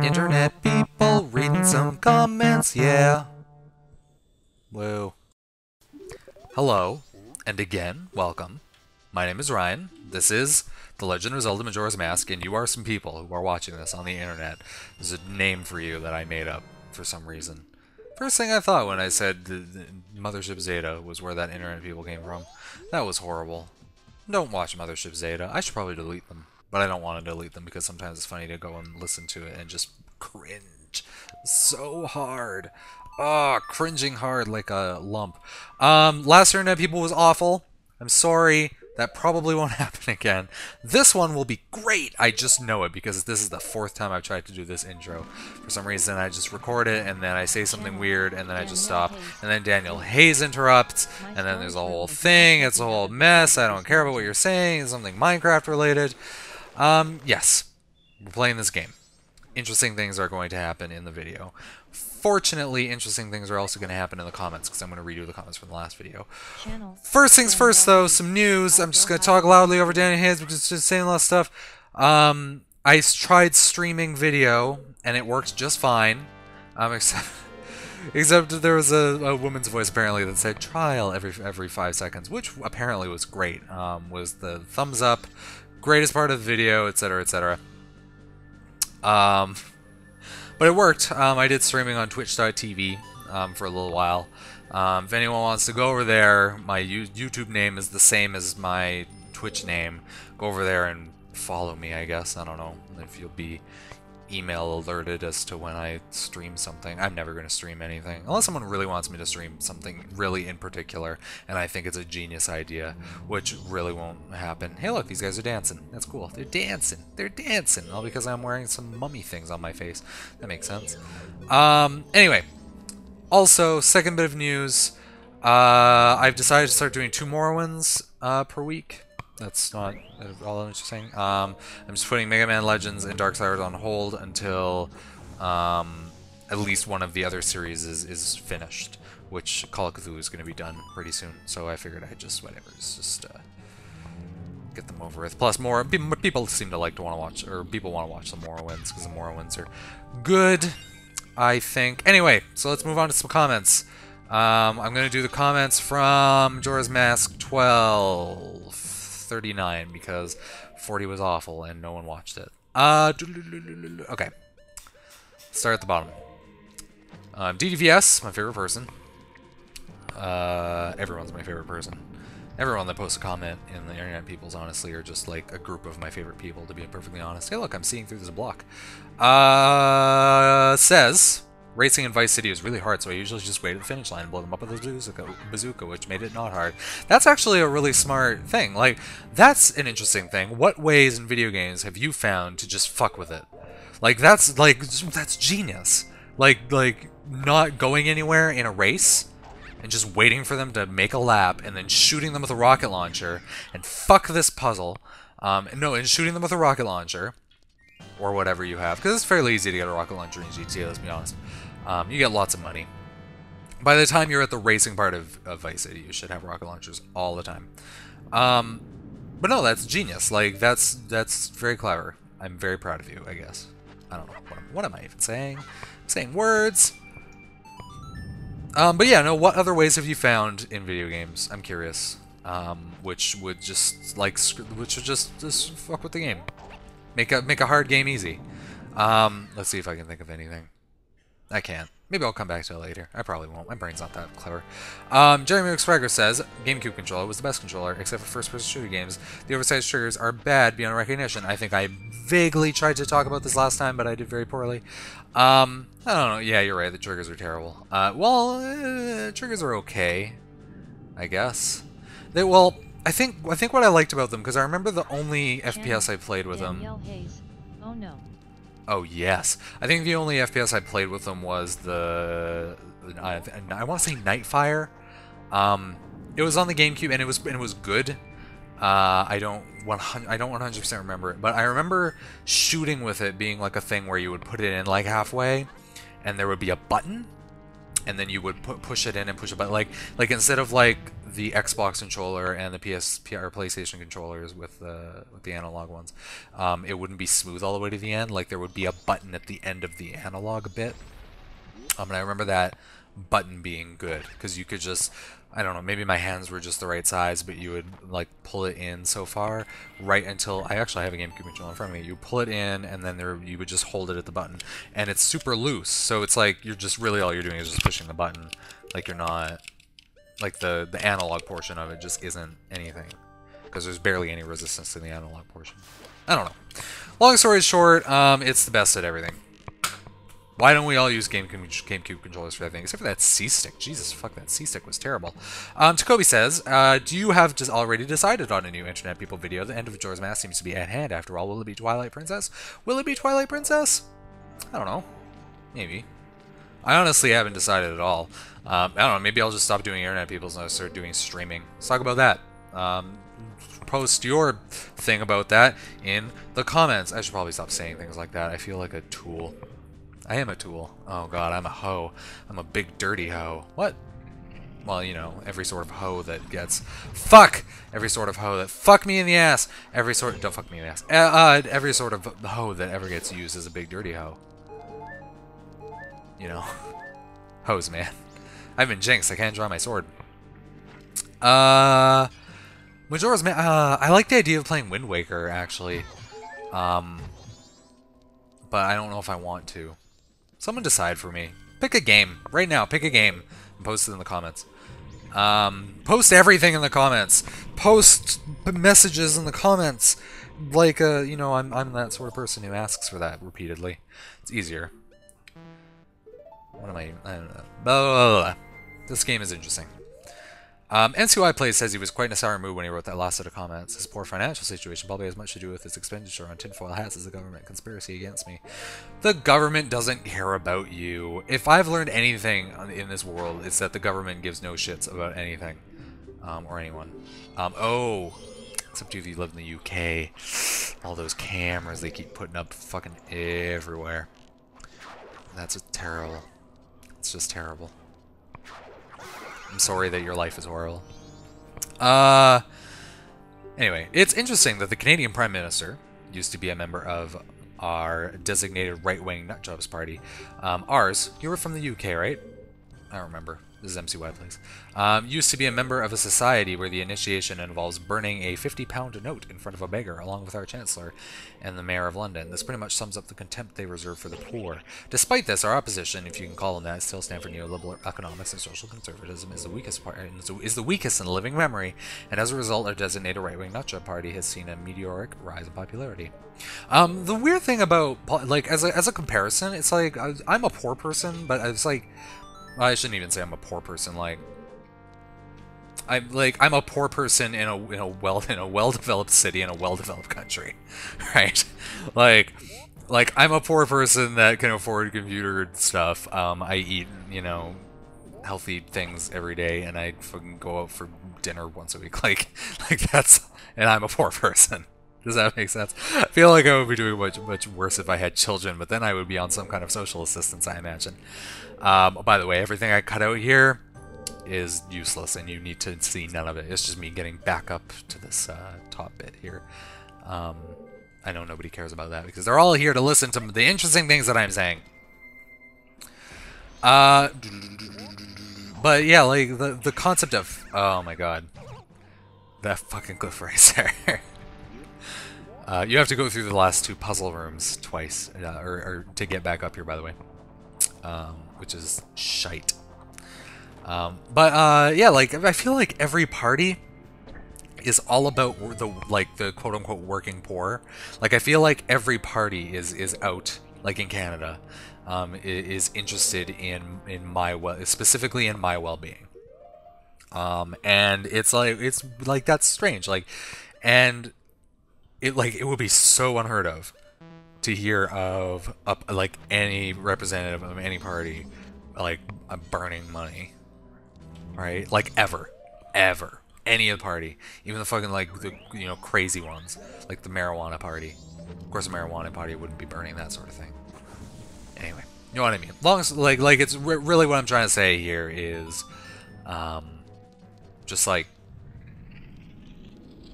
Internet people reading some comments, yeah. Woo. Hello, and again, welcome. My name is Ryan. This is The Legend of Zelda Majora's Mask, and you are some people who are watching this on the internet. There's a name for you that I made up for some reason. First thing I thought when I said the Mothership Zeta was where that internet people came from. That was horrible. Don't watch Mothership Zeta. I should probably delete them. But I don't want to delete them because sometimes it's funny to go and listen to it and just cringe so hard. Oh, cringing hard like a lump. Last Internet People was awful. I'm sorry. That probably won't happen again. This one will be great. I just know it because this is the 4th time I've tried to do this intro. For some reason, I just record it and then I say something weird and then I just stop. And then Daniel Hayes interrupts and then there's a whole thing. It's a whole mess. I don't care about what you're saying. It's something Minecraft related. Yes, we're playing this game. Interesting things are going to happen in the video. Fortunately, interesting things are also going to happen in the comments, because I'm going to redo the comments from the last video. First things first, though, some news. I'm just going to talk loudly over Danny Hayes, because it's just saying a lot of stuff. I tried streaming video, and it worked just fine. Except there was a woman's voice, apparently, that said, trial every 5 seconds, which apparently was great. Was the thumbs up, greatest part of the video, etc., etc. But it worked. I did streaming on twitch.tv for a little while. If anyone wants to go over there, my YouTube name is the same as my Twitch name. Go over there and follow me, I guess. I don't know if you'll be email alerted as to when I stream something. I'm never going to stream anything unless someone really wants me to stream something really in particular and I think it's a genius idea, which really won't happen. Hey look, these guys are dancing. That's cool. They're dancing. They're dancing. All because I'm wearing some mummy things on my face. That makes sense. Anyway, also, second bit of news, I've decided to start doing 2 Morrowinds per week. That's not all I'm just saying. I'm just putting Mega Man Legends and Darksiders on hold until at least one of the other series is finished, which Call of Cthulhu is going to be done pretty soon. So I figured I'd just, whatever, just get them over with. Plus, more people seem to like to want to watch, or people want to watch the Morrowinds because the Morrowinds are good, I think. Anyway, so let's move on to some comments. I'm going to do the comments from Majora's Mask 1239 because 40 was awful and no one watched it. Okay. Start at the bottom. DDVS, my favorite person. Everyone's my favorite person. Everyone that posts a comment in the internet peoples, honestly, are just like a group of my favorite people, to be perfectly honest. Hey, look, I'm seeing through this block. Says, racing in Vice City is really hard, so I usually just wait at the finish line and blow them up with a bazooka, which made it not hard. That's actually a really smart thing. Like, that's an interesting thing. What ways in video games have you found to just fuck with it? Like, that's genius. Like not going anywhere in a race and just waiting for them to make a lap and then shooting them with a rocket launcher and fuck this puzzle. And shooting them with a rocket launcher or whatever you have, because it's fairly easy to get a rocket launcher in GTA, let's be honest. You get lots of money. By the time you're at the racing part of Vice City, you should have rocket launchers all the time. But no, that's genius. Like, that's very clever. I'm very proud of you, I guess. I don't know. What am I even saying? I'm saying words. But yeah, no, what other ways have you found in video games? I'm curious. Which would just, like, which would just fuck with the game. Make a hard game easy. Let's see if I can think of anything. I can't. Maybe I'll come back to it later. I probably won't. My brain's not that clever. Jeremy Expragger says, GameCube controller was the best controller, except for first-person shooter games. The oversized triggers are bad beyond recognition. I think I vaguely tried to talk about this last time, but I did very poorly. I don't know. Yeah, you're right. The triggers are terrible. Triggers are okay, I guess. I think what I liked about them, because I remember the only FPS I played with them. Oh no. Oh yes, I think the only FPS I played with them was the I want to say Nightfire. It was on the GameCube and it was good. I don't 100% remember it, but I remember shooting with it being like a thing where you would put it in like halfway, and there would be a button, and then you would push it in and push it, but like instead of like the Xbox controller and the PSP or PlayStation controllers with the analog ones, it wouldn't be smooth all the way to the end. Like there would be a button at the end of the analog bit. And I remember that button being good because you could just, I don't know, maybe my hands were just the right size, but you would like pull it in so far right until, I actually have a GameCube controller in front of me. You pull it in and then you would just hold it at the button, and it's super loose. So it's like you're just really all you're doing is just pushing the button. Like you're not, like the analog portion of it just isn't anything because there's barely any resistance to the analog portion. I don't know. Long story short, it's the best at everything. Why don't we all use GameCube controllers for that thing? Except for that C-Stick. Jesus, fuck, that C-Stick was terrible. Takobi says, do you have just already decided on a new Internet People video? The end of Majora's Mask seems to be at hand after all. Will it be Twilight Princess? Will it be Twilight Princess? I don't know. Maybe. I honestly haven't decided at all. I don't know, maybe I'll just stop doing Internet Peoples and I'll start doing streaming. Let's talk about that. Post your thing about that in the comments. I should probably stop saying things like that. I feel like a tool. I am a tool. Oh god, I'm a hoe. I'm a big dirty hoe. What? Well, you know, every sort of hoe that gets... Fuck! Every sort of hoe that... Fuck me in the ass! Every sort... Don't fuck me in the ass. Every sort of hoe that ever gets used is a big dirty hoe. You know? Hoes, man. I've been jinxed. I can't draw my sword. Majora's Mask... I like the idea of playing Wind Waker, actually. But I don't know if I want to. Someone decide for me. Pick a game. Right now, pick a game. And post it in the comments. Post everything in the comments. Post messages in the comments. Like, you know, I'm that sort of person who asks for that repeatedly. It's easier. What am I don't know. Blah, blah, blah. This game is interesting. NCY Plays says he was quite in a sour mood when he wrote that last set of comments. His poor financial situation probably has much to do with his expenditure on tinfoil hats as a government conspiracy against me. The government doesn't care about you. If I've learned anything in this world, it's that the government gives no shits about anything. Or anyone. Oh, except if you live in the UK. All those cameras they keep putting up fucking everywhere. That's terrible. It's just terrible. I'm sorry that your life is horrible. Anyway, it's interesting that the Canadian Prime Minister used to be a member of our designated right-wing nutjobs party. Ours, you were from the UK, right? I don't remember. This is MCY Place. Used to be a member of a society where the initiation involves burning a £50 note in front of a beggar, along with our Chancellor and the Mayor of London. This pretty much sums up the contempt they reserve for the poor. Despite this, our opposition, if you can call them that, still stand for neoliberal economics and social conservatism, is the weakest in living memory, and as a result, our designated right-wing nutjob party has seen a meteoric rise in popularity. The weird thing about, like, as a comparison, it's like, I'm a poor person, but it's like, I shouldn't even say I'm a poor person. Like, I'm a poor person in a well-developed city in a well-developed country, right? Like I'm a poor person that can afford computer stuff. I eat, you know, healthy things every day, and I fucking go out for dinner once a week. Like that's, and I'm a poor person. Does that make sense? I feel like I would be doing much worse if I had children, but then I would be on some kind of social assistance, I imagine. By the way, everything I cut out here is useless, and you need to see none of it. It's just me getting back up to this top bit here. I know nobody cares about that because they're all here to listen to the interesting things that I'm saying. But yeah, like the concept of, oh my god, that fucking cliff racer. You have to go through the last 2 puzzle rooms twice, or to get back up here, by the way. Which is shite. Yeah, like, I feel like every party is all about the quote-unquote working poor. Like, I feel like every party is out, like in Canada, is interested in specifically in my well-being. And it's like that's strange. Like, and it would be so unheard of to hear of like any representative of any party like burning money, right? Like ever any of the party, even the fucking like the crazy ones like the marijuana party. Of course, the marijuana party wouldn't be burning that sort of thing. Anyway, You know what I mean? Long as, like it's really what I'm trying to say here is, just like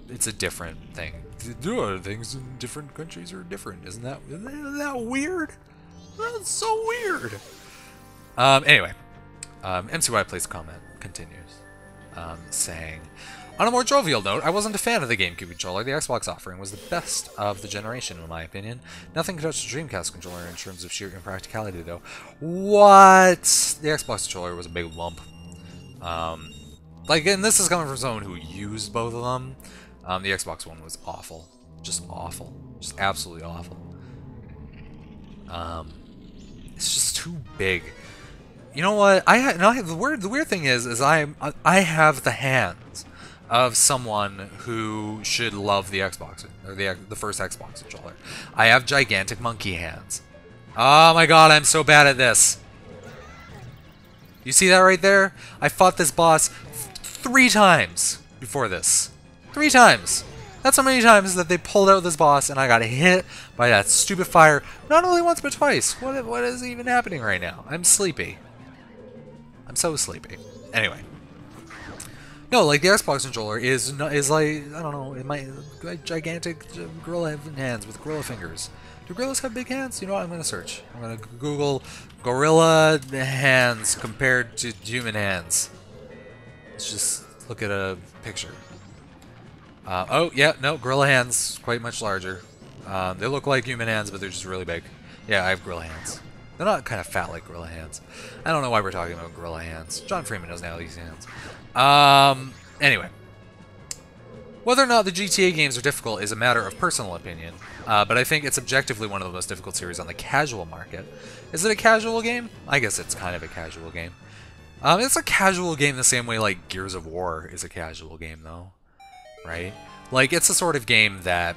it's a different thing. Things in different countries are different. Isn't that weird? That's so weird. Anyway, MCY Plays comment continues, saying, on a more jovial note, I wasn't a fan of the GameCube controller. The Xbox offering was the best of the generation, in my opinion. Nothing could touch the Dreamcast controller in terms of sheer impracticality, though. What? The Xbox controller was a big lump. Like, and this is coming from someone who used both of them. The Xbox One was awful. Just awful. Just absolutely awful. It's just too big. You know what? The weird thing is I have the hands of someone who should love the Xbox, or the first Xbox controller. I have gigantic monkey hands. Oh my god, I'm so bad at this. You see that right there? I fought this boss 3 times before this. 3 times. That's how many times that they pulled out this boss and I got hit by that stupid fire. Not only once but twice. What is even happening right now? I'm sleepy. I'm so sleepy. Anyway. No, like the Xbox controller is like, I don't know, it might like gigantic gorilla hands with gorilla fingers. Do gorillas have big hands? You know what? I'm gonna search. I'm gonna Google gorilla hands compared to human hands. Let's just look at a picture. Oh yeah, no, gorilla hands quite much larger. They look like human hands, but they're just really big. Yeah, I have gorilla hands. They're not kind of fat like gorilla hands. I don't know why we're talking about gorilla hands. John Freeman doesn't have these hands. Anyway. Whether or not the GTA games are difficult is a matter of personal opinion, but I think it's objectively one of the most difficult series on the casual market. Is it a casual game? I guess it's kind of a casual game. It's a casual game the same way like Gears of War is a casual game, though. Right? Like, it's the sort of game that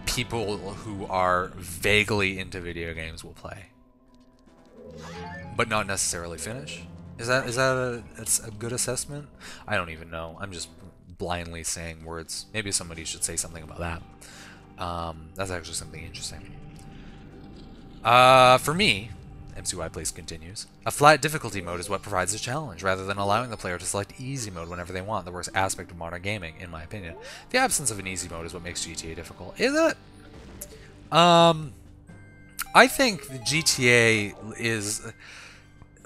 people who are vaguely into video games will play, but not necessarily finish. Is that a good assessment? I don't even know. I'm just blindly saying words. Maybe somebody should say something about that. That's actually something interesting. For me, MCY Plays continues, a flat difficulty mode is what provides a challenge, rather than allowing the player to select easy mode whenever they want, the worst aspect of modern gaming, in my opinion. The absence of an easy mode is what makes GTA difficult. Is it? I think the GTA is...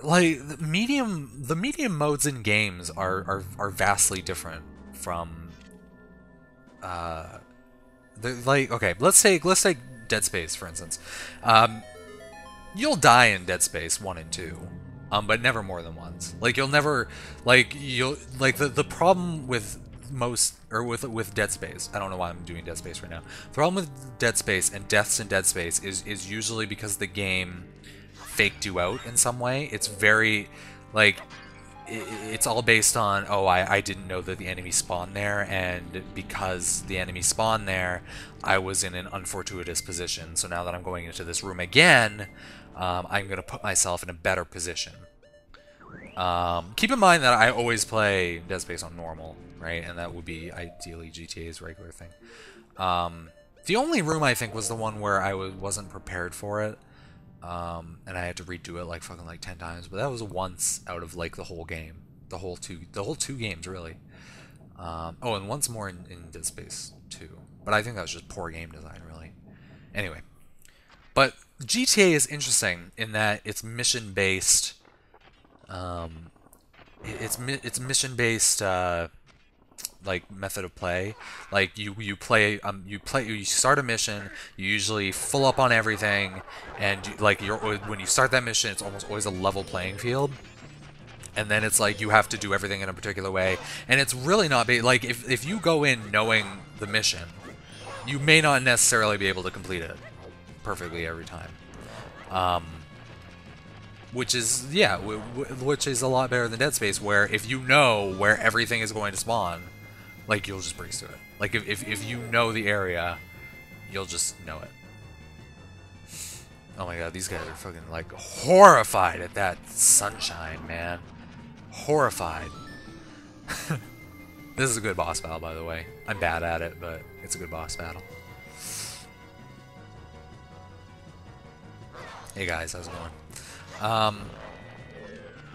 like, the medium modes in games are vastly different from... okay, let's take Dead Space, for instance. You'll die in Dead Space 1 and 2, but never more than once. Like, you'll never, like, the problem with with Dead Space, I don't know why I'm doing Dead Space right now. The problem with Dead Space and deaths in Dead Space is usually because the game faked you out in some way. It's very, like, it's all based on, oh, I didn't know that the enemy spawned there, and because the enemy spawned there, I was in an unfortuitous position. So now that I'm going into this room again, I'm going to put myself in a better position. Keep in mind that I always play Dead Space on normal, right? And that would be ideally GTA's regular thing. The only room I think was the one where I wasn't prepared for it. And I had to redo it like fucking like 10 times, but that was once out of like the whole game, the whole two games really. Oh, and once more in Dead Space 2, but I think that was just poor game design really. Anyway, but GTA is interesting in that it's mission based. It's mission based. Like method of play. Like you start a mission, you usually full up on everything, and when you start that mission, it's almost always a level playing field. And then it's like you have to do everything in a particular way, and it's really not like if you go in knowing the mission, you may not necessarily be able to complete it perfectly every time. Which is which is a lot better than Dead Space, where if you know where everything is going to spawn, like, you'll just breeze through it. Like, if you know the area, you'll just know it. Oh my god, these guys are fucking, like, horrified at that sunshine, man. Horrified. This is a good boss battle, by the way. I'm bad at it, but it's a good boss battle. Hey guys, how's it going? I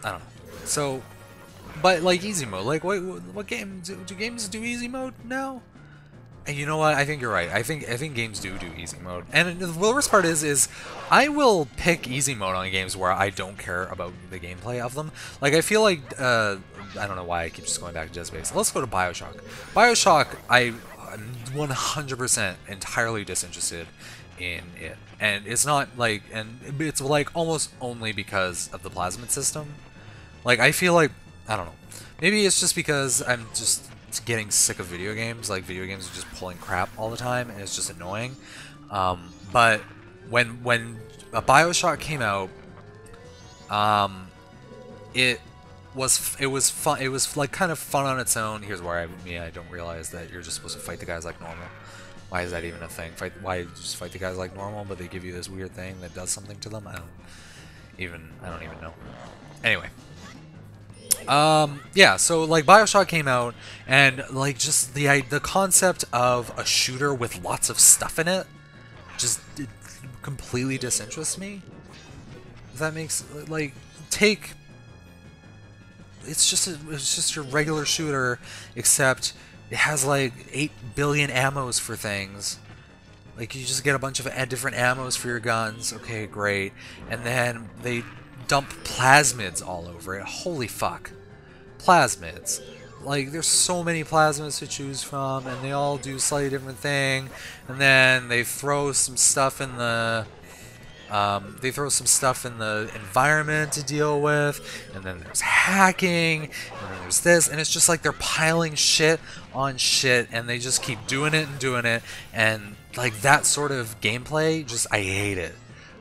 don't know. So, but like easy mode, like what games do games do easy mode now? And you know what? I think you're right. I think games do easy mode. And the worst part is I will pick easy mode on games where I don't care about the gameplay of them. Like I feel like I don't know why I keep just going back to Dead Space. Let's go to BioShock. BioShock, I'm 100% entirely disinterested in it, and it's not like, and it's like almost only because of the plasmid system. Like I feel like, I don't know, maybe it's just because I'm just getting sick of video games. Like video games are just pulling crap all the time, and it's just annoying. But when BioShock came out, it was fun. It was like kind of fun on its own. Here's where I don't realize that you're just supposed to fight the guys like normal. Why is that even a thing? Why just fight the guys like normal, but they give you this weird thing that does something to them? I don't even know. Anyway. Yeah, so like BioShock came out, and like just the concept of a shooter with lots of stuff in it just completely disinterests me. If that makes, like, take, it's just your regular shooter, except it has like 8 billion ammos for things. Like you just get a bunch of different ammos for your guns. Okay, great. And then they dump plasmids all over it. Holy fuck. Plasmids. Like, there's so many plasmids to choose from, and they all do a slightly different thing. And then they throw some stuff in the environment to deal with, and then there's hacking, and then there's this, and it's just like they're piling shit on shit, and they just keep doing it and doing it, and like that sort of gameplay, just I hate it.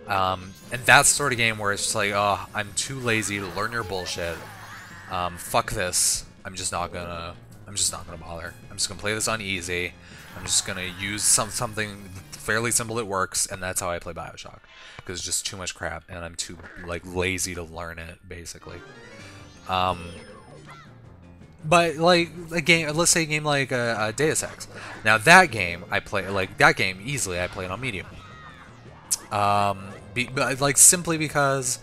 And that's the sort of game where it's just like, oh, I'm too lazy to learn your bullshit. Fuck this. I'm just not gonna bother. I'm just gonna play this on easy. I'm just gonna use something fairly simple that works, and that's how I play BioShock. Because it's just too much crap, and I'm too like lazy to learn it, basically. But like a game, let's say a game like Deus Ex. Now that game I play, like that game easily I play it on medium. Like simply because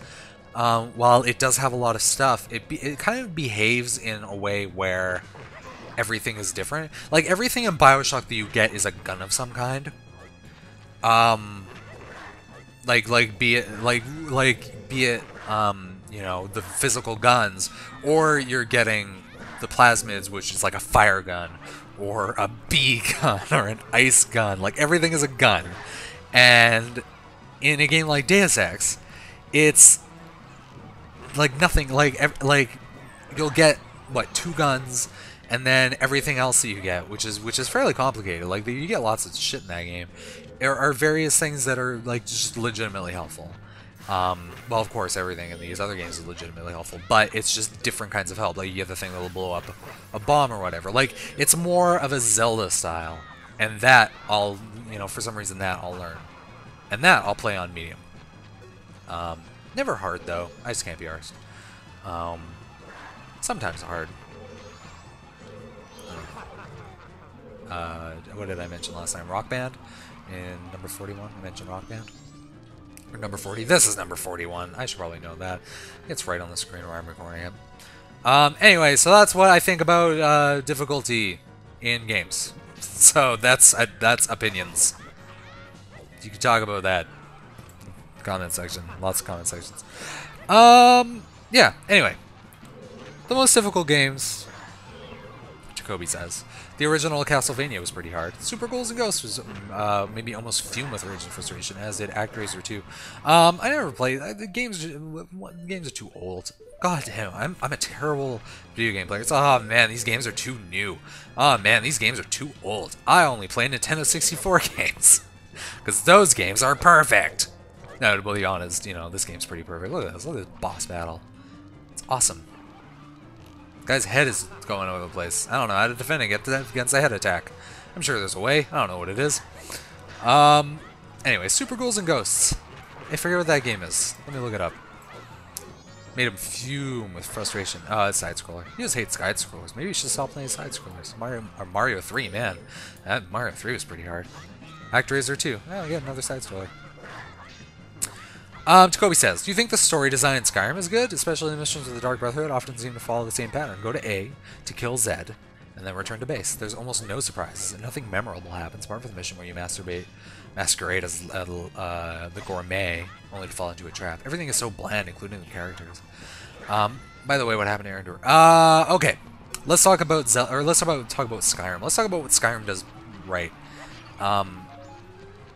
while it does have a lot of stuff, it kind of behaves in a way where everything is different. Like everything in BioShock that you get is a gun of some kind. Be it you know, the physical guns, or you're getting the plasmids, which is like a fire gun, or a bee gun, or an ice gun. Like everything is a gun. And in a game like Deus Ex, it's like nothing. Like you'll get what, 2 guns, and then everything else that you get, which is fairly complicated. Like you get lots of shit in that game. There are various things that are like just legitimately helpful. Well, of course, everything in these other games is legitimately helpful, but it's just different kinds of help. Like you get the thing that'll blow up a bomb or whatever. Like it's more of a Zelda style, and that I'll, you know, for some reason that I'll learn, and that I'll play on medium. Never hard though. I just can't be arsed. Sometimes hard. What did I mention last time? Rock Band in number 41. I mentioned Rock Band. Or number 40. This is number 41. I should probably know that. It's right on the screen where I'm recording it. Anyway, so that's what I think about difficulty in games. So that's opinions. You can talk about that. Comment section. Lots of comment sections. Yeah, anyway. The most difficult games, Jacoby says. The original Castlevania was pretty hard. Super Ghouls and Ghosts was maybe almost fume with rage and frustration, as did ActRaiser 2. I never played. The games are too old. God damn, I'm a terrible video game player. It's, oh man, these games are too new. Oh man, these games are too old. I only play Nintendo 64 games. Because those games are perfect. No, to be honest, you know, this game's pretty perfect. Look at this. Look at this boss battle. It's awesome. Guy's head is going over the place. I don't know how to defend against a head attack. I'm sure there's a way. I don't know what it is. Anyway, Super Ghouls and Ghosts. I forget what that game is. Let me look it up. Made him fume with frustration. Oh, it's side-scroller. He just hates side-scrollers. Maybe you should stop playing side-scrollers. Mario 3, man. Mario 3 was pretty hard. ActRaiser 2. Oh, yeah, another side-scroller. Jacoby says, do you think the story design in Skyrim is good? Especially the missions of the Dark Brotherhood often seem to follow the same pattern. Go to A to kill Zed, and then return to base. There's almost no surprises, and nothing memorable happens, apart from the mission where you masquerade as the gourmet, only to fall into a trap. Everything is so bland, including the characters. By the way, what happened to Aaron? Okay. Let's talk about talk about Skyrim. Let's talk about what Skyrim does right.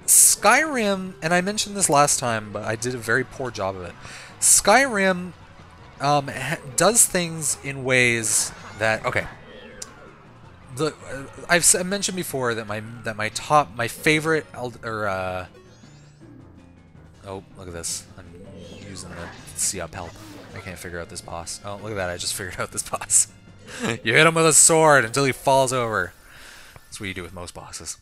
Skyrim, and I mentioned this last time, but I did a very poor job of it. Skyrim does things in ways that I've mentioned before that my favorite oh, look at this. I'm using the C up help. I can't figure out this boss. Oh, look at that, I just figured out this boss. You hit him with a sword until he falls over. That's what you do with most bosses.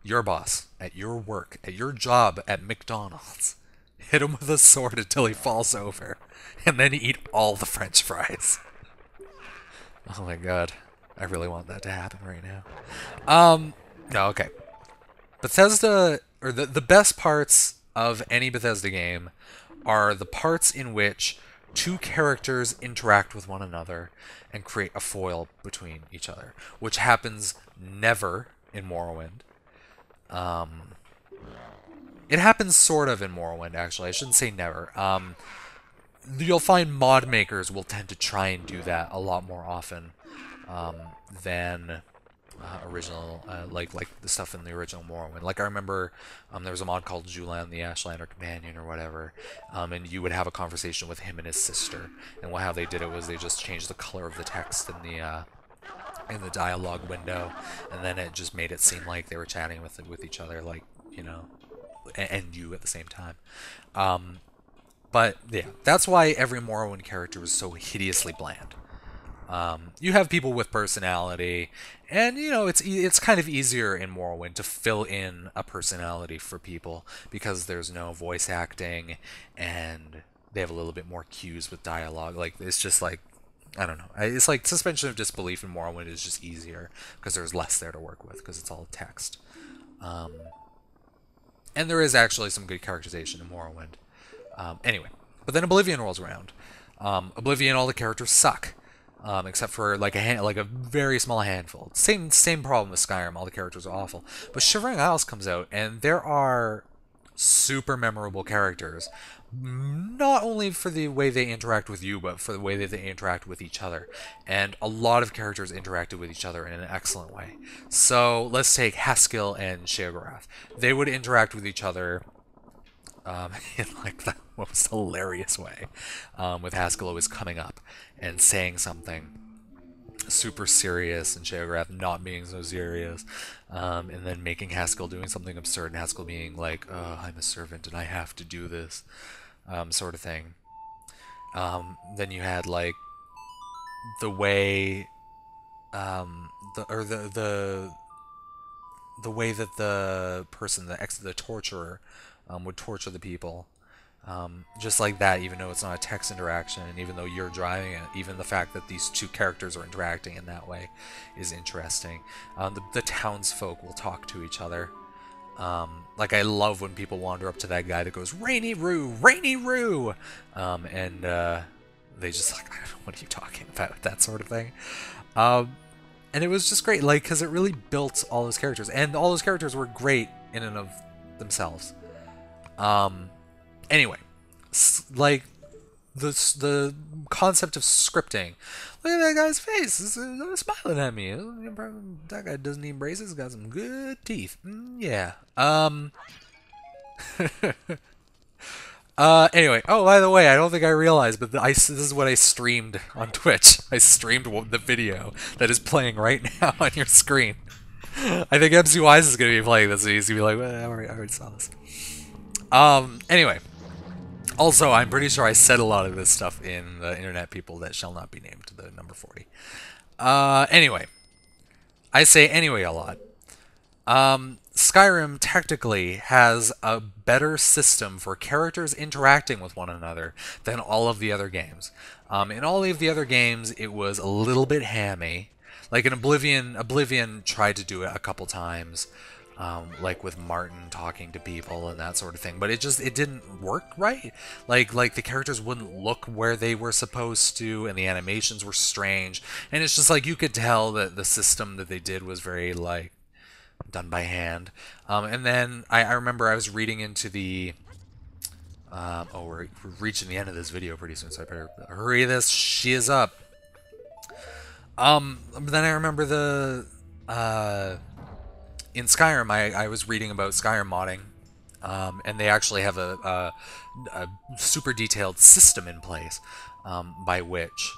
Your boss, at your work, at your job at McDonald's, hit him with a sword until he falls over, and then eat all the French fries. Oh my god. I really want that to happen right now. No, okay. Bethesda, or the best parts of any Bethesda game are the parts in which two characters interact with one another and create a foil between each other, which happens never in Morrowind. It happens sort of in Morrowind, actually. I shouldn't say never. You'll find mod makers will tend to try and do that a lot more often than original, like the stuff in the original Morrowind. Like I remember there was a mod called Julian the Ashlander Companion or whatever, and you would have a conversation with him and his sister. And how they did it was they just changed the color of the text in the dialogue window, and then it just made it seem like they were chatting with each other, like, you know, and you at the same time. But yeah, that's why every Morrowind character is so hideously bland. You have people with personality, and you know it's kind of easier in Morrowind to fill in a personality for people because there's no voice acting, and they have a little bit more cues with dialogue. Like it's just like, I don't know. It's like suspension of disbelief in Morrowind is just easier because there's less there to work with because it's all text. And there is actually some good characterization in Morrowind. Anyway, but then Oblivion rolls around. Oblivion, all the characters suck, except for like a very small handful. Same problem with Skyrim. All the characters are awful. But Shivering Isles comes out, and there are super memorable characters, not only for the way they interact with you, but for the way that they interact with each other. And a lot of characters interacted with each other in an excellent way. So let's take Haskell and Sheogorath. They would interact with each other in like the most hilarious way, with Haskell always coming up and saying something super serious and Sheogorath not being so serious, and then making Haskell doing something absurd and Haskell being like, I'm a servant and I have to do this, sort of thing. Then you had like the way the way that the person, the torturer, would torture the people, just like that, even though it's not a text interaction, and even though you're driving it, even the fact that these two characters are interacting in that way is interesting. The townsfolk will talk to each other. Like I love when people wander up to that guy that goes, Rainy Roo, Rainy Roo, and they just like, what are you talking about? That sort of thing. And it was just great, like, because it really built all those characters, and all those characters were great in and of themselves. Anyway, like the concept of scripting. Look at that guy's face; he's smiling at me. That guy doesn't need braces. He's got some good teeth. Yeah. Anyway, oh, by the way, I don't think I realized, but this is what I streamed on Twitch. I streamed the video that is playing right now on your screen. I think MC Wise is going to be playing this, so he's going to be like, well, I already saw this. Anyway. Also, I'm pretty sure I said a lot of this stuff in the Internet People That Shall Not Be Named, the number 40. Anyway. I say anyway a lot. Skyrim technically has a better system for characters interacting with one another than all of the other games. In all of the other games, it was a little bit hammy. Like in Oblivion tried to do it a couple times. like with Martin talking to people and that sort of thing. But it didn't work right. Like the characters wouldn't look where they were supposed to, and the animations were strange. And it's just like you could tell that the system that they did was very like done by hand. And then I remember I was reading into the oh, we're reaching the end of this video pretty soon, so I better hurry this shiz up. But then I remember the in Skyrim, I was reading about Skyrim modding, and they actually have a super detailed system in place by which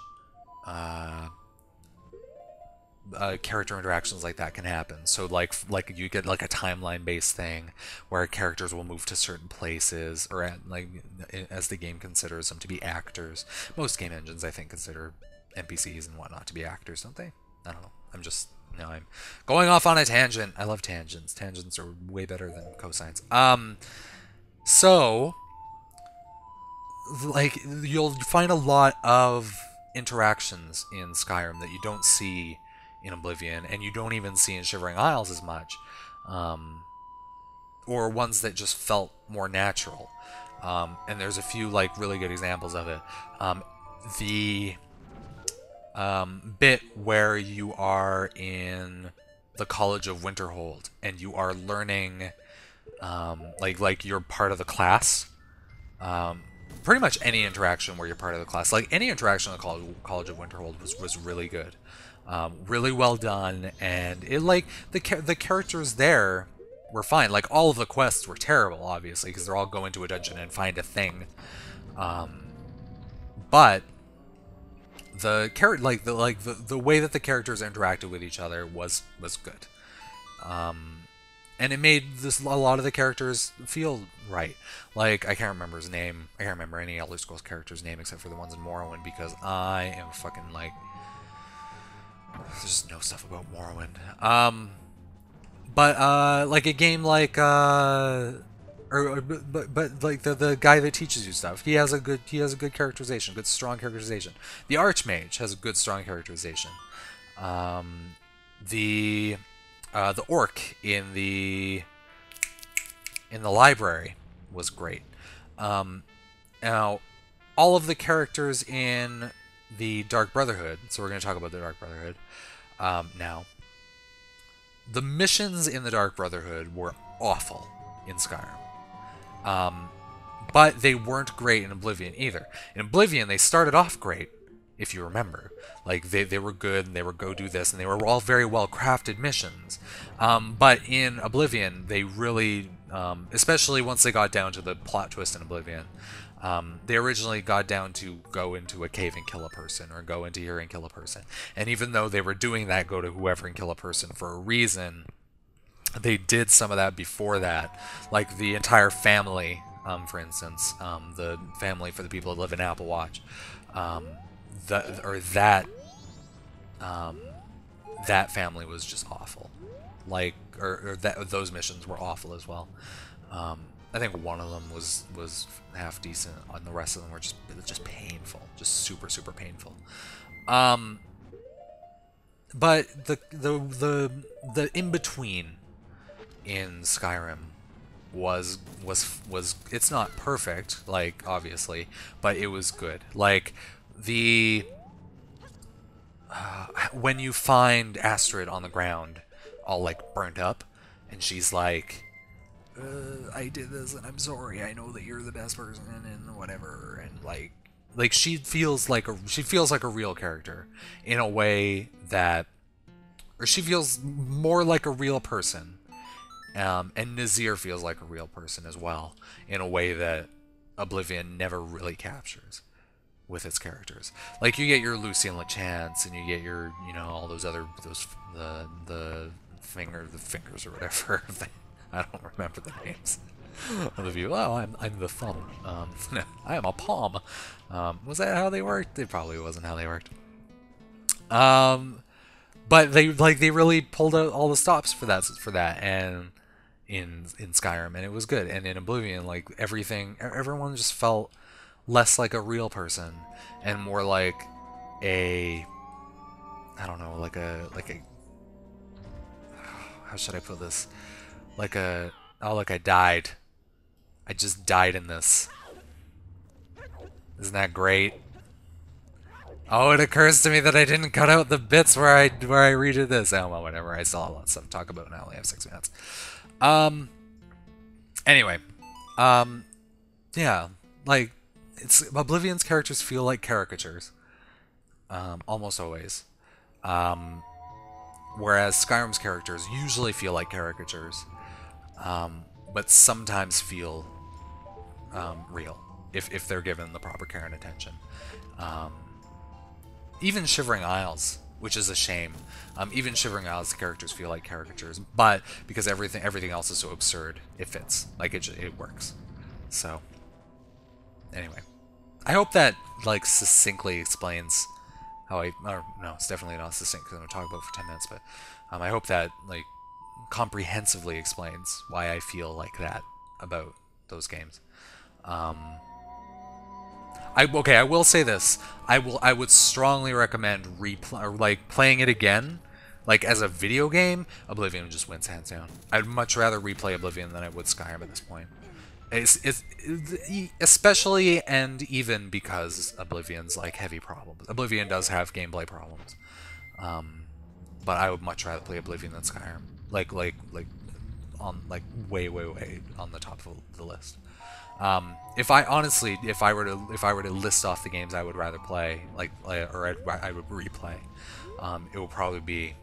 character interactions like that can happen. So like you get like a timeline-based thing where characters will move to certain places, or as the game considers them to be actors. Most game engines, I think, consider NPCs and whatnot to be actors, don't they? I don't know. I'm going off on a tangent. I love tangents. Tangents are way better than cosines. So like you'll find a lot of interactions in Skyrim that you don't see in Oblivion, and you don't even see in Shivering Isles as much, or ones that just felt more natural. And there's a few like really good examples of it. The bit where you are in the College of Winterhold and you are learning, like you're part of the class. Pretty much any interaction where you're part of the class, like any interaction in the College of Winterhold was really good, really well done, and it like the characters there were fine. Like all of the quests were terrible, obviously, because they're all go into a dungeon and find a thing, but the way that the characters interacted with each other was good. And it made a lot of the characters feel right. Like, I can't remember his name. I can't remember any Elder Scrolls character's name except for the ones in Morrowind, because I am fucking, like... There's just no stuff about Morrowind. But like, a game like, but like, the guy that teaches you stuff, he has a good characterization, good, strong characterization. The Archmage has a good, strong characterization. The orc in the library was great. Now, all of the characters in the Dark Brotherhood, so we're going to talk about the Dark Brotherhood now. The missions in the Dark Brotherhood were awful in Skyrim. But they weren't great in Oblivion either. In Oblivion, they started off great, if you remember. Like, they were good, and they were go do this, and they were all very well-crafted missions. But in Oblivion, they really, especially once they got down to the plot twist in Oblivion, they originally got down to go into a cave and kill a person, or go into here and kill a person. And even though they were doing that, go to whoever and kill a person for a reason, they did some of that before that. Like the entire family, for instance, the family for the people that live in Applewatch, that family was just awful. Like, or those missions were awful as well. I think one of them was half decent, and the rest of them were just painful, just super painful. But the in between in Skyrim was it's not perfect, like, obviously, but it was good. Like the when you find Astrid on the ground, all like burnt up, and she's like, I did this and I'm sorry, I know that you're the best person and whatever, and like she feels like a real character in a way that, or she feels more like a real person, and Nazir feels like a real person as well, in a way that Oblivion never really captures with its characters. Like, you get your Lucy and LeChance, and you get your, you know, all those other, the fingers or whatever. I don't remember the names of the view. Oh, I'm the thumb. I am a palm. Was that how they worked? It probably wasn't how they worked. But they really pulled out all the stops for that, and in Skyrim, and it was good. And in Oblivion, like, everyone just felt less like a real person and more like a, I don't know, like a how should I put this? Like a... Oh, look, I died. I just died in this. Isn't that great? Oh, it occurs to me that I didn't cut out the bits where I redid this. Oh, well, whatever. I still have lots of stuff to talk about, and I only have 6 minutes. Anyway. Yeah. Like, Oblivion's characters feel like caricatures. Almost always. Whereas Skyrim's characters usually feel like caricatures. But sometimes feel real. If they're given the proper care and attention. Even Shivering Isles, which is a shame. Even Shivering Isles, the characters feel like caricatures, but because everything else is so absurd, it fits. Like it works. So, anyway, I hope that like succinctly explains how or no, it's definitely not succinct because I'm gonna talk about it for 10 minutes, but I hope that like comprehensively explains why I feel like that about those games. I will say this. I would strongly recommend playing it again, like as a video game. Oblivion just wins hands down. I'd much rather replay Oblivion than I would Skyrim at this point. It's especially and even because Oblivion's like heavy problems. Oblivion does have gameplay problems, but I would much rather play Oblivion than Skyrim. Like on like way on the top of the list. If I were to list off the games I would rather play, or I would replay, it would probably be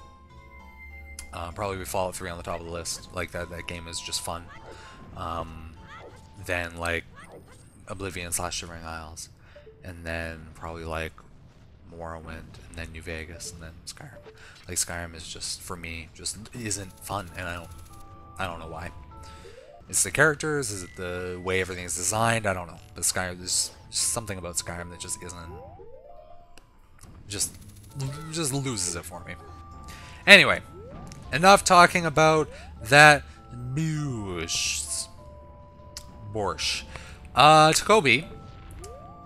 Fallout 3 on the top of the list. Like that game is just fun. Then like Oblivion / Shivering Isles, and then probably like Morrowind, and then New Vegas, and then Skyrim. Like Skyrim is just for me just isn't fun, and I don't know why. Is it the characters? Is it the way everything is designed? I don't know. But Skyrim, there's something about Skyrim that just isn't... Just loses it for me. Anyway, enough talking about that borscht. Takobi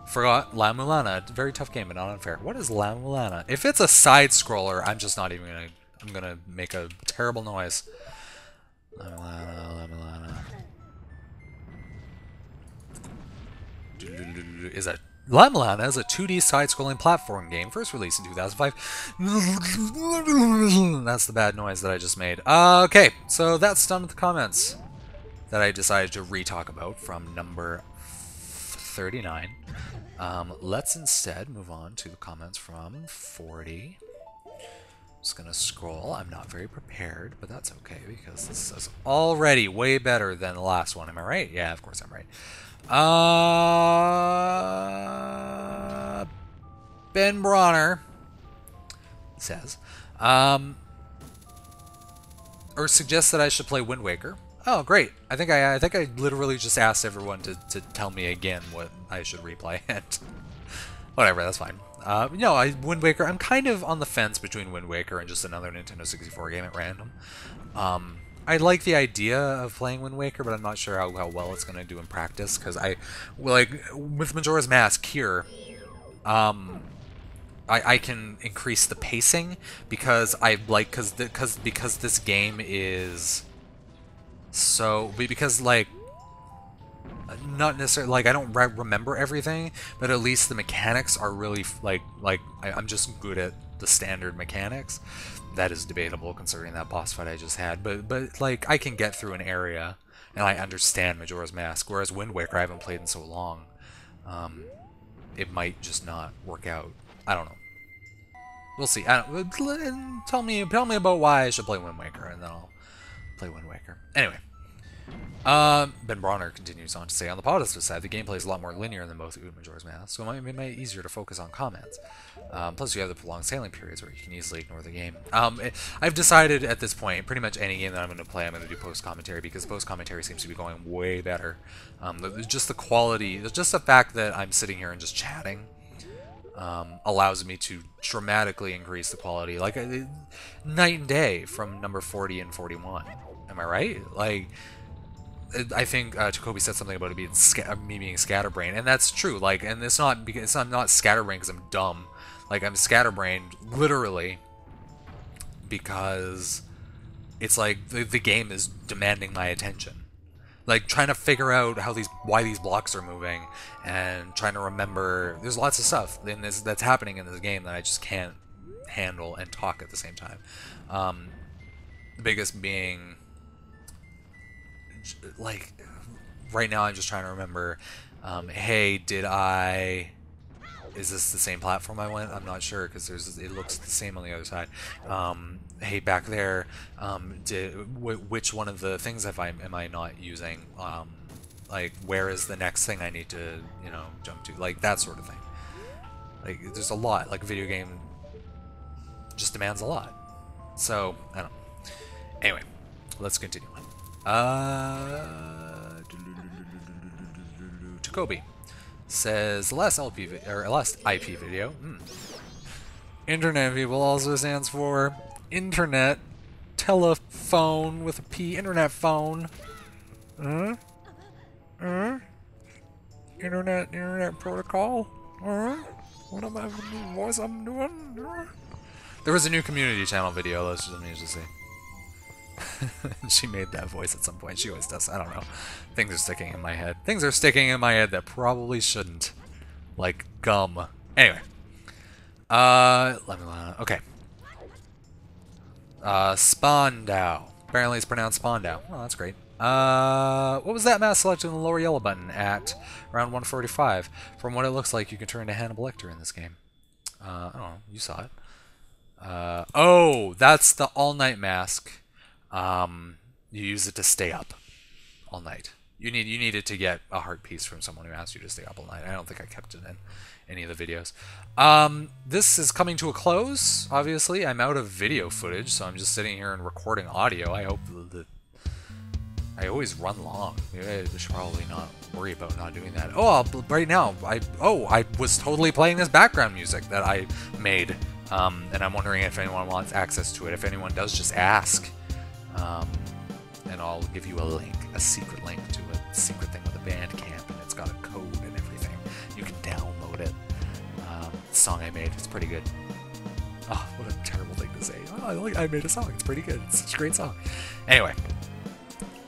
forgot La Mulana. Very tough game, but not unfair. What is La Mulana? If it's a side-scroller, I'm just not even gonna... I'm gonna make a terrible noise. La Mulana, La Mulana. La Mulana is a 2D side-scrolling platform game, first released in 2005. That's the bad noise that I just made. Okay, so that's done with the comments that I decided to re-talk about from number 39. Let's instead move on to the comments from 40. Just gonna scroll. I'm not very prepared, but that's okay because this is already way better than the last one. Am I right? Yeah, of course I'm right. Ben Bronner says, or suggests that I should play Wind Waker. Oh, great! I think I literally just asked everyone to tell me again what I should replay, and whatever, that's fine. No, Wind Waker. I'm kind of on the fence between Wind Waker and just another Nintendo 64 game at random. I like the idea of playing Wind Waker, but I'm not sure how well it's going to do in practice, because with Majora's Mask here, I can increase the pacing because because this game is so, because like not necessarily like I don't remember everything, but at least the mechanics are really I'm just good at the standard mechanics. That is debatable considering that boss fight I just had, but like I can get through an area and I understand Majora's Mask, whereas Wind Waker I haven't played in so long. It might just not work out. I don't know. We'll see. Tell me about why I should play Wind Waker, and then I'll play Wind Waker. Anyway. Ben Bronner continues on to say, on the positive side, the gameplay is a lot more linear than both Ood and Majora's Mask, so it might be easier to focus on comments. Plus, you have the prolonged sailing periods where you can easily ignore the game. I've decided at this point, pretty much any game that I'm going to play, I'm going to do post-commentary, because post-commentary seems to be going way better. Just the quality, just the fact that I'm sitting here and just chatting allows me to dramatically increase the quality, like night and day from number 40 and 41. Am I right? Like, I think Takobi said something about it being me being scatterbrained, and that's true. Like, and it's not because I'm not scatterbrained because I'm dumb. Like, I'm scatterbrained literally because it's like the game is demanding my attention. Like trying to figure out why these blocks are moving, and trying to remember. There's lots of stuff that's happening in this game that I just can't handle and talk at the same time. The biggest being, like, right now I'm just trying to remember. Hey, is this the same platform I went? I'm not sure because it looks the same on the other side. Hey, back there, which one of the things am I not using? Like, where is the next thing I need to, jump to? Like, that sort of thing. Like, there's a lot. Like, a video game just demands a lot. So, I don't know. Anyway, let's continue on. Takobi says last IP video. Internet people also stands for internet telephone with a P. Internet phone. Internet protocol. What am I? What I'm doing? There was a new community channel video. Let's just see. She made that voice at some point. She always does. I don't know. Things are sticking in my head. Things are sticking in my head that probably shouldn't. Like gum. Anyway. Okay. Spandau. Apparently it's pronounced Spandau. Oh, that's great. What was that mask selected in the lower yellow button at around 145? From what it looks like, you can turn into Hannibal Lecter in this game. I don't know. You saw it. Oh, that's the all-night mask. You use it to stay up all night. You need it to get a heart piece from someone who asked you to stay up all night. I don't think I kept it in any of the videos. This is coming to a close. Obviously, I'm out of video footage, so I'm just sitting here and recording audio. I hope that I always run long. Maybe I should probably not worry about not doing that. Oh, right now, I was totally playing this background music that I made, and I'm wondering if anyone wants access to it. If anyone does, just ask. And I'll give you a link, a secret link to a secret thing with a Bandcamp, and it's got a code and everything. You can download it. The song I made, it's pretty good. Oh, what a terrible thing to say. Oh, I made a song, it's pretty good. It's such a great song. Anyway.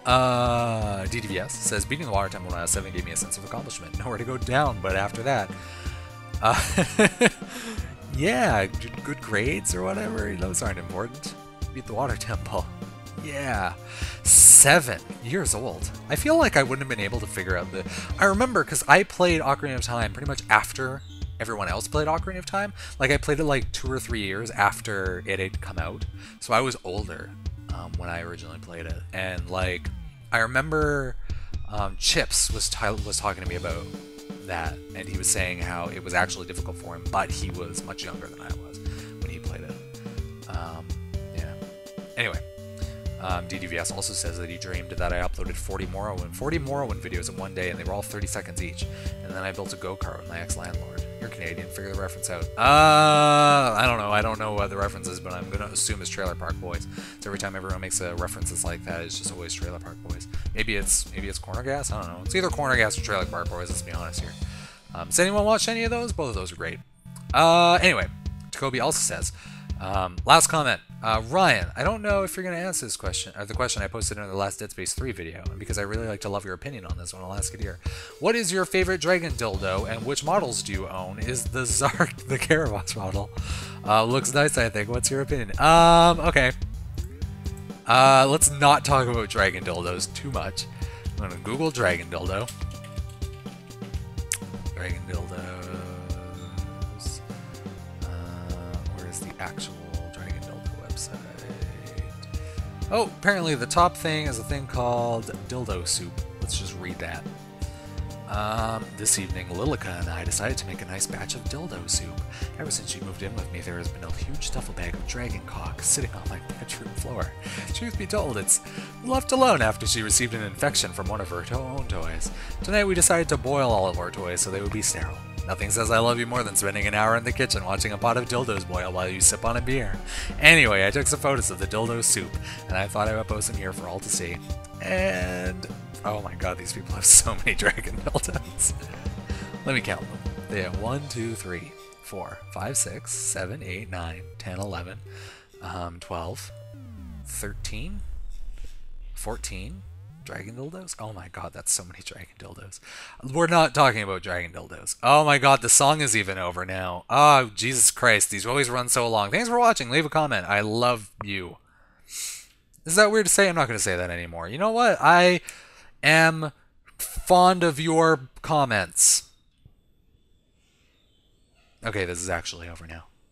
DDVS says, beating the water temple when I was 7 gave me a sense of accomplishment. Nowhere to go down, but after that. Yeah, good grades or whatever. Those aren't important. Beat the water temple. Yeah, 7 years old. I feel like I wouldn't have been able to figure out I remember because I played Ocarina of Time pretty much after everyone else played Ocarina of Time. Like, I played it like 2 or 3 years after it had come out. So I was older when I originally played it. And, like, I remember Chips was talking to me about that. And he was saying how it was actually difficult for him, but he was much younger than I was when he played it. Yeah. Anyway. DDVS also says that he dreamed that I uploaded 40 Morrowind videos in one day, and they were all 30 seconds each. And then I built a go-kart with my ex-landlord. You're Canadian, figure the reference out. I don't know. I don't know what the reference is, but I'm going to assume it's Trailer Park Boys. So every time everyone makes a reference that's like that, it's just always Trailer Park Boys. Maybe it's Corner Gas? I don't know. It's either Corner Gas or Trailer Park Boys, let's be honest here. Does anyone watch any of those? Both of those are great. Anyway, Jacoby also says, last comment. Ryan, I don't know if you're going to answer this question, or the question I posted in the last Dead Space 3 video, and because I really like to love your opinion on this one, I'll ask it here. What is your favorite dragon dildo, and which models do you own? Is the Zark the Caraboss model? Looks nice, I think. What's your opinion? Okay. Let's not talk about dragon dildos too much. I'm going to Google dragon dildo. Dragon dildos. Where's the actual dragon dildo website? Oh, apparently the top thing is a thing called dildo soup. Let's just read that. This evening, Lilica and I decided to make a nice batch of dildo soup. Ever since she moved in with me, there has been a huge duffel bag of dragon cock sitting on my bedroom floor. Truth be told, it's left alone after she received an infection from one of her own toys. Tonight we decided to boil all of our toys so they would be sterile. Nothing says I love you more than spending an hour in the kitchen watching a pot of dildos boil while you sip on a beer. Anyway, I took some photos of the dildo soup, and I thought I would post them here for all to see. And oh my god, these people have so many dragon dildos. Let me count them. They have 1, 2, 3, 4, 5, 6, 7, 8, 9, 10, 11, 12, 13? 14? Dragon dildos? Oh my god, that's so many dragon dildos. We're not talking about dragon dildos. Oh my god, the song is even over now. Oh, Jesus Christ, these always run so long. Thanks for watching. Leave a comment. I love you. Is that weird to say? I'm not going to say that anymore. You know what? I am fond of your comments. Okay, this is actually over now.